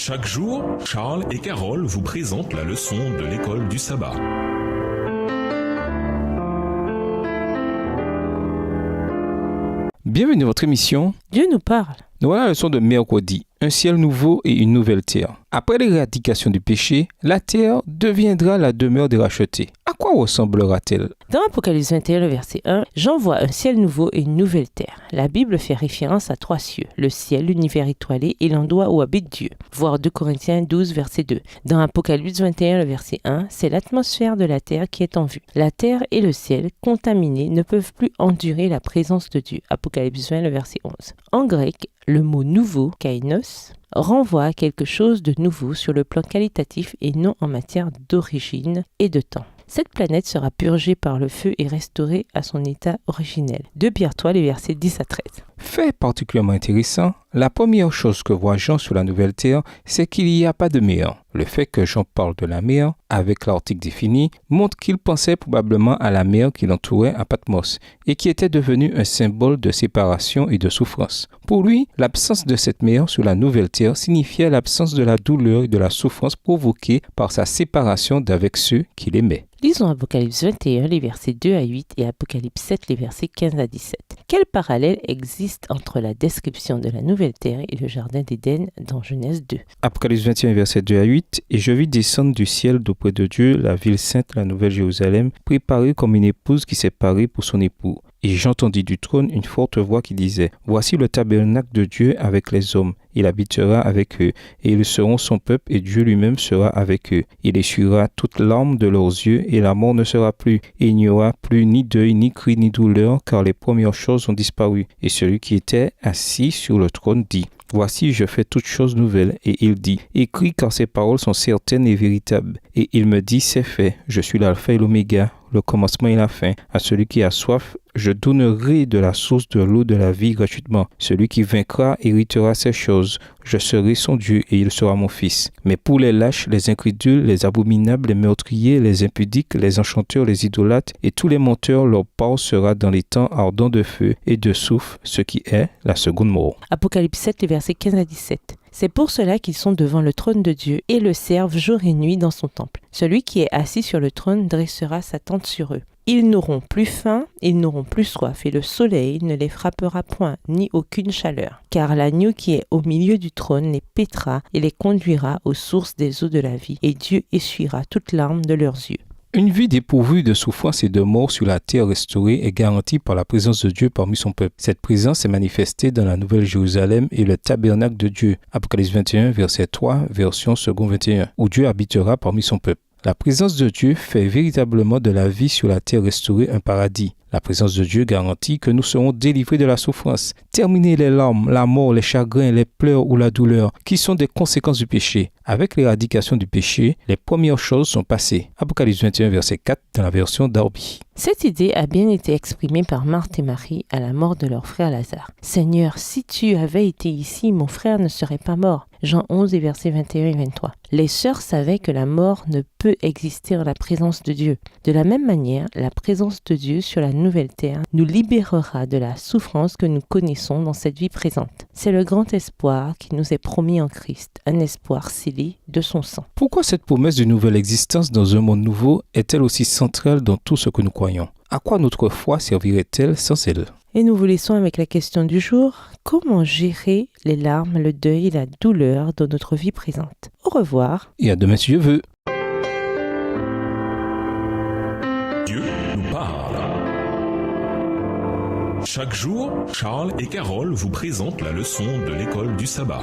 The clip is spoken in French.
Chaque jour, Charles et Carole vous présentent la leçon de l'école du sabbat. Bienvenue à votre émission. Dieu nous parle. Nous voilà la leçon de mercredi, un ciel nouveau et une nouvelle terre. Après l'éradication du péché, la terre deviendra la demeure des rachetés. À quoi ressemblera-t-elle? Dans Apocalypse 21, le verset 1, j'en vois un ciel nouveau et une nouvelle terre. La Bible fait référence à 3 cieux, le ciel, l'univers étoilé et l'endroit où habite Dieu. Voir 2 Corinthiens 12, verset 2. Dans Apocalypse 21, le verset 1, c'est l'atmosphère de la terre qui est en vue. La terre et le ciel, contaminés, ne peuvent plus endurer la présence de Dieu. Apocalypse 20, le verset 11. En grec, le mot nouveau, kainos, renvoie à quelque chose de nouveau sur le plan qualitatif et non en matière d'origine et de temps. Cette planète sera purgée par le feu et restaurée à son état originel. 2 Pierre 3, les versets 10 à 13. Fait particulièrement intéressant, la première chose que voit Jean sur la nouvelle terre, c'est qu'il n'y a pas de mer. Le fait que Jean parle de la mer, avec l'article défini, montre qu'il pensait probablement à la mer qui l'entourait à Patmos et qui était devenue un symbole de séparation et de souffrance. Pour lui, l'absence de cette mer sur la nouvelle terre signifiait l'absence de la douleur et de la souffrance provoquée par sa séparation d'avec ceux qu'il aimait. Lisons Apocalypse 21, les versets 2 à 8 et Apocalypse 7, les versets 15 à 17. Quel parallèle existe entre la description de la nouvelle terre et le jardin d'Éden dans Genèse 2? Apocalypse 21, versets 2 à 8. Et je vis descendre du ciel d'auprès de Dieu la ville sainte, la nouvelle Jérusalem, préparée comme une épouse qui s'est parée pour son époux. Et j'entendis du trône une forte voix qui disait : Voici le tabernacle de Dieu avec les hommes. Il habitera avec eux, et ils seront son peuple, et Dieu lui-même sera avec eux. Il essuiera toute larme de leurs yeux, et la mort ne sera plus. Et il n'y aura plus ni deuil, ni cri, ni douleur, car les premières choses ont disparu. Et celui qui était assis sur le trône dit : Voici, je fais toutes choses nouvelles. Et il dit : Écris, car ces paroles sont certaines et véritables. Et il me dit : C'est fait. Je suis l'alpha et l'oméga, le commencement et la fin. À celui qui a soif, je donnerai de la source de l'eau de la vie gratuitement. Celui qui vaincra héritera ces choses. Je serai son Dieu et il sera mon fils. Mais pour les lâches, les incrédules, les abominables, les meurtriers, les impudiques, les enchanteurs, les idolâtres et tous les menteurs, leur part sera dans les temps ardents de feu et de soufre, ce qui est la seconde mort. Apocalypse 7, les versets 15 à 17. C'est pour cela qu'ils sont devant le trône de Dieu et le servent jour et nuit dans son temple. Celui qui est assis sur le trône dressera sa tente sur eux. Ils n'auront plus faim, ils n'auront plus soif, et le soleil ne les frappera point, ni aucune chaleur. Car l'agneau qui est au milieu du trône les paîtra et les conduira aux sources des eaux de la vie, et Dieu essuiera toute larme de leurs yeux. Une vie dépourvue de souffrance et de mort sur la terre restaurée est garantie par la présence de Dieu parmi son peuple. Cette présence est manifestée dans la nouvelle Jérusalem et le tabernacle de Dieu. Apocalypse 21, verset 3, version second 21, où Dieu habitera parmi son peuple. La présence de Dieu fait véritablement de la vie sur la terre restaurée un paradis. La présence de Dieu garantit que nous serons délivrés de la souffrance. Terminer les larmes, la mort, les chagrins, les pleurs ou la douleur, qui sont des conséquences du péché. Avec l'éradication du péché, les premières choses sont passées. Apocalypse 21, verset 4, dans la version Darby. Cette idée a bien été exprimée par Marthe et Marie à la mort de leur frère Lazare. « Seigneur, si tu avais été ici, mon frère ne serait pas mort. » Jean 11, versets 21 et 23. Les sœurs savaient que la mort ne peut exister en la présence de Dieu. De la même manière, la présence de Dieu sur la nouvelle terre nous libérera de la souffrance que nous connaissons dans cette vie présente. C'est le grand espoir qui nous est promis en Christ, un espoir scellé de son sang. Pourquoi cette promesse d'une nouvelle existence dans un monde nouveau est-elle aussi centrale dans tout ce que nous croyons? À quoi notre foi servirait-elle sans elle? Et nous vous laissons avec la question du jour. Comment gérer les larmes, le deuil et la douleur dans notre vie présente? Au revoir. Et à demain si Dieu veut. Dieu nous parle. Chaque jour, Charles et Carole vous présentent la leçon de l'école du sabbat.